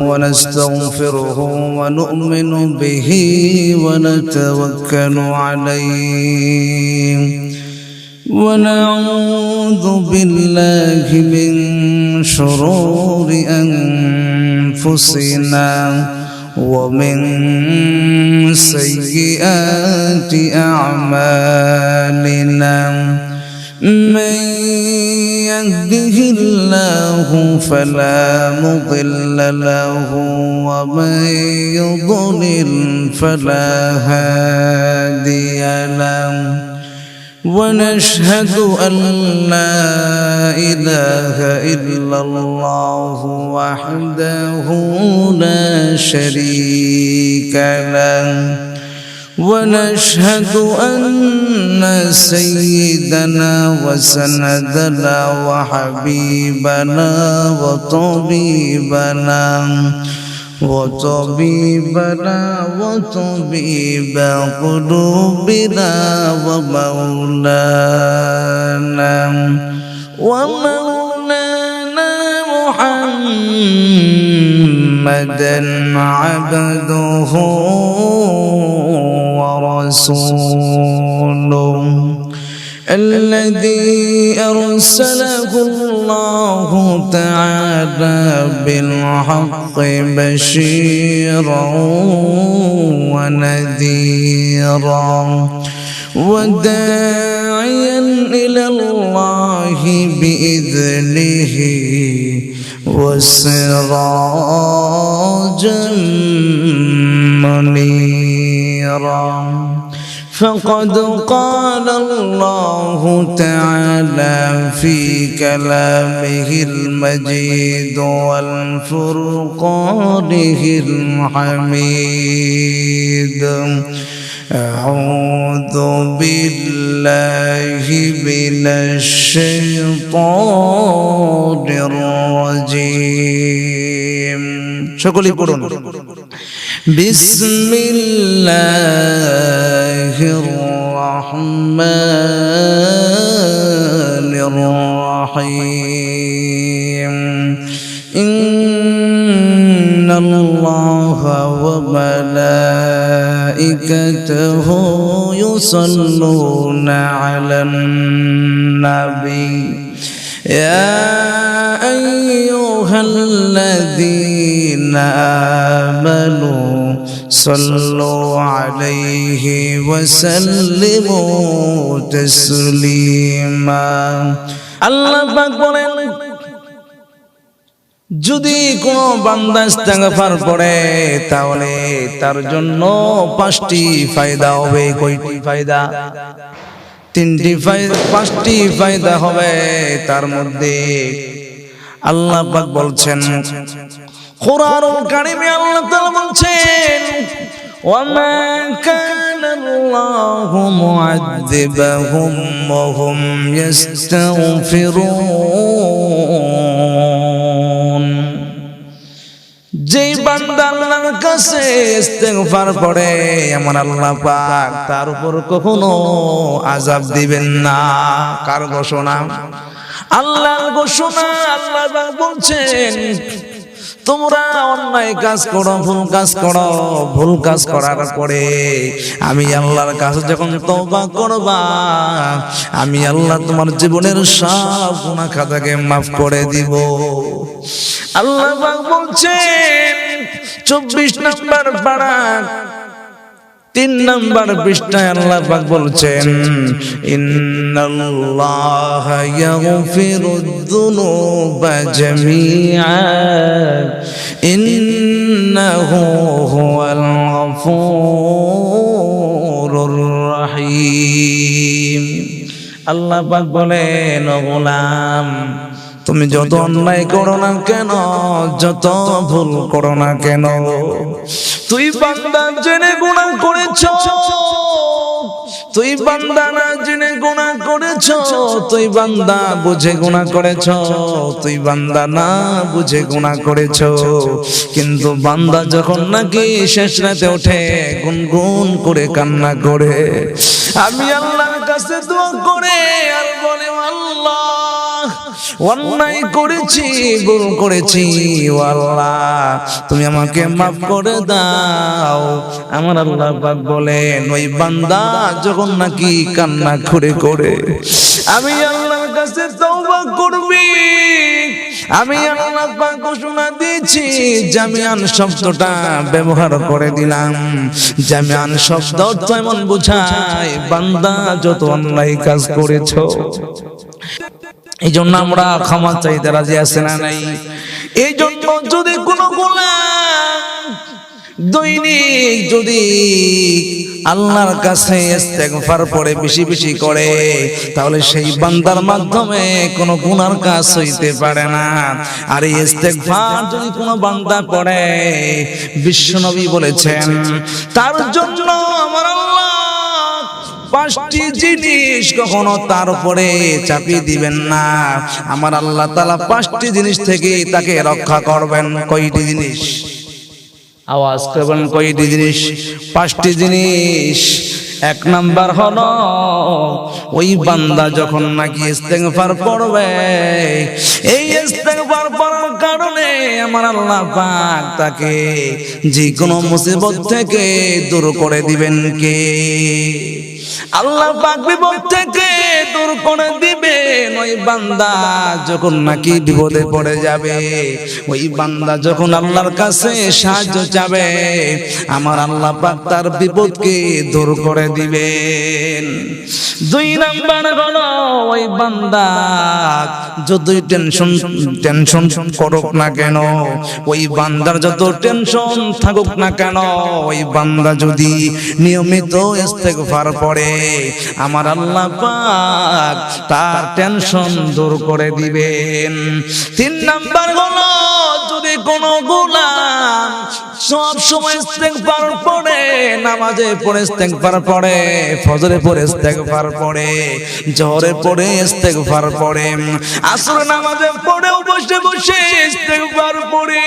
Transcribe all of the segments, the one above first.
ونستغفره ونؤمن به ونتوكل عليه ونعوذ بالله من شرور أنفسنا ومن سيئات أعمالنا من يهده الله فلا مضل له ومن يضلل فلا هادي له ونشهد أن لا إله إلا الله وحده لا شريك له ونشهد أن سيدنا وسندنا وحبيبنا وطبيب قلوبنا ومولانا محمدا عبده ورسوله الذي أرسله الله تعالى بالحق بشيرا ونذيرا وداعيا إلى الله بإذنه وسراجا منيرا فقد قال الله تعالى في كلامه المجيد والفرقانه الحميد أعوذ بالله من الشيطان الرجيم সকলেই পড়ুন بسم الله الرحمن الرحيم إن الله وملائكته يصلون على النبي يا أيها الذين آمنوا صلوا عليه وسلموا تسليما আল্লাহ পাক বলেন যদি কোনো বান্দা ইস্তেগফার পড়ে তাহলে তার জন্য 5টি ফায়দা হবে। কয়টি ফায়দা? 3টি ফায়দা, 5টি ফায়দা হবে। তার মধ্যে আল্লাহ পাক বলছেন কুরআনুল কারীমে আল্লাহ তাআলা বলছেন ওয়ামা কানাল্লাহু মুআযযিবাহুম ওয়া হুম ইস্তাগফিরুন। যেই বান্দা আল্লাহর কাছে ইস্তেগফার করে এমন আল্লাহ পাক তার উপর কখনো আযাব দিবেন না। কার ঘোষণা? আল্লাহর ঘোষণা। আল্লাহ পাক বলছেন তোমরা অন্যায় কাজ করো, ভুল কাজ করো, ভুল কাজ করার পরে আমি আল্লাহর কাছে যখন তওবা করবা আমি আল্লাহ তোমার জীবনের সব গুনাহ খাতাকে মাফ করে দিব। আল্লাহ পাক বলছেন 24 নম্বর পারা 3 নম্বর পৃষ্ঠায় আল্লাহ পাক বলছেন ইন্নাল্লাহা ইয়াগফিরুদ যুনুবা জামিআ ইন্নাহু হুয়াল গফুরুর রহিম। আল্লাহ পাক বলেন ও গোলাম তুমি যত অন্যায় করো না কেন, যত ভুল করো না কেন, তুই বান্দা জেনে গুনাহ করেছো, তুই বান্দা না জেনে গুনাহ করেছো, তুই বান্দা বুঝে গুনাহ করেছো, তুই বান্দা না বুঝে গুনাহ করেছো, কিন্তু বান্দা যখন নাকি শেষ রাতে ওঠে গুনগুন করে কান্না করে আমি আল্লাহর কাছে দোয়া করে আর বলে আল্লাহ অন্যায় করেছি, ভুল করেছি, ও আল্লাহ তুমি আমাকে মাফ করে দাও। আমার আল্লাহ পাক বলেন, ওই বান্দা যখন নাকি কান্না করে করে আমি আল্লাহর কাছে তওবা করবি, আমি আল্লাহ পাক ঘোষণা দিয়েছি, জামিআন শব্দটা ব্যবহার করে দিলাম। জামিআন শব্দ অর্থ এমন বোঝায় বান্দা যত অন্যায় কাজ করেছো, এই জন্য আমরা ক্ষমা চাইতে রাজি আছি না নাই? এই জন্য যদি কোনো গোলাম দৈনিক যদি আল্লাহর কাছে ইস্তেগফার পড়ে বেশি বেশি করে, তাহলে সেই বান্দার মাধ্যমে কোনো গুনার কাজ হইতে পারে না। আর এই ইস্তেগফার যদি কোনো বান্দা পড়ে, বিশ্বনবী বলেছেন তার জন্য আমার আল্লাহ 5টি জিনিস কখনো তার উপরে চাপিয়ে দিবেন না। আমার আল্লাহ তাআলা 5টি জিনিস থেকে তাকে রক্ষা করবেন। কয়টি জিনিস? আওয়াজ করবেন, কয়টি জিনিস? 5টি জিনিস। 1 নাম্বার হলো, ওই বান্দা যখন নাকি ইস্তেগফার পড়বে, এই ইস্তেগফার পড়ার কারণে আমার আল্লাহ পাক তাকে যে কোনো মুসিবত থেকে দূর করে দিবেন। কে? আল্লাহ পাক বিপদ থেকে দূর করে দিবেন। ওই বান্দা যখন নাকি বিপদে পড়ে যাবে, ওই বান্দা যখন আল্লাহর কাছে সাহায্য চাবে, আমার আল্লাহ পাক তার বিপদকে দূর করে দিবেন। 2 নাম্বার হলো, ওই বান্দা যতই টেনশন করুক না কেন, ওই বান্দার যত টেনশন থাকুক না কেন, ওই বান্দা যদি নিয়মিত ইস্তেগফার পড়ে, আমার আল্লাহ পাক তার টেনশন দূর করে দিবেন। 3 নাম্বার হলো, যদি কোনো গোলাম সব সময় ইস্তেগফার পড়ে, নামাজে পড়ে ইস্তেগফার পড়ে, ফজরে পড়ে ইস্তেগফার পড়ে, জোহরে পড়ে ইস্তেগফার পড়ে, আসর নামাজে পড়েও বসে বসে ইস্তেগফার পড়ে,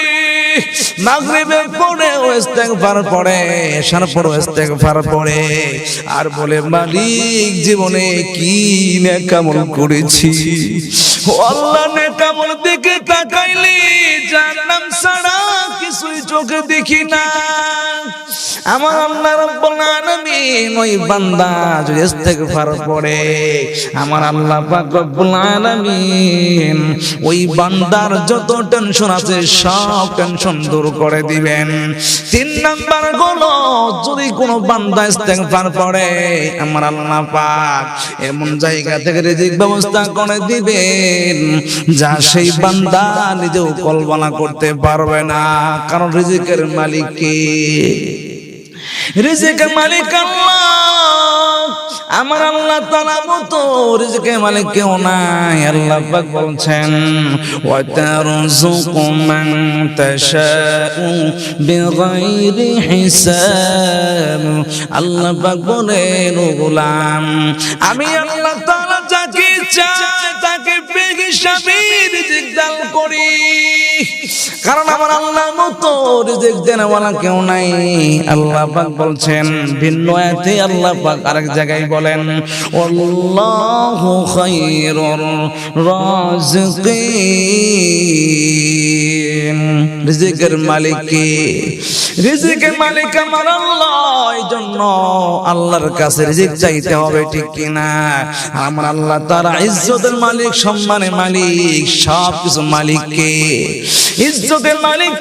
মাগরিবে পড়েও ইস্তেগফার পড়ে, এশার পড়েও ইস্তেগফার পড়ে, আর বলে মালিক জীবনে কি নেকামল করেছি, ও আল্লাহ নেকামল দিকে তাকাইলি জাহান্নাম ছাড়া কিছুই চোখে দেখি না। আমার আল্লাহ রাব্বুল আলামিন ওই বান্দা যদি ইস্তেগফার পড়ে, আমার আল্লাহ পাক রব্বুল আলামিন ওই বান্দার যত টেনশন আছে সব টেনশন দূর করে দিবেন। 3 নাম্বার হলো, যদি কোনো বান্দা ইস্তেগফার পড়ে, আমার আল্লাহ পাক এমন জায়গা থেকে রিজিক ব্যবস্থা করে দিবেন যা সেই বান্দা নিজেও কল্পনা করতে পারবে না। কারণ রিজিকের মালিক কে? রিজিকের মালিক আল্লাহ। আমার আল্লাহ তাআলা মতো রিজিকের মালিক কেউ নাই। আল্লাহ পাক বলছেন, ওয়া তারযুকু মান তাশাউ বিগাইরি হিসাব। আল্লাহ পাক বলেন, ও গোলাম, আমি আল্লাহ তাআলা যাকে চাই তাকে বেহিসাবি রিজিক দান করি। কারণ আমার আল্লাহর মতো রিজিক দেনওয়ালা কেউ নাই। আল্লাহ পাক বলছেন ভিন্ন আয়াতে, আল্লাহ পাক আরেক জায়গায় বলেন, আল্লাহু খায়রুর রাযিকিন। রিজিকের মালিক কে? রিজিকের মালিক আমার আল্লাহ। এইজন্য আল্লাহর কাছে রিজিক চাইতে হবে, ঠিক কিনা? আমার আল্লাহ তাআলা ইজ্জতের মালিক, সম্মানের মালিক, সবকিছু মালিক কে? ইজ্জতের মালিক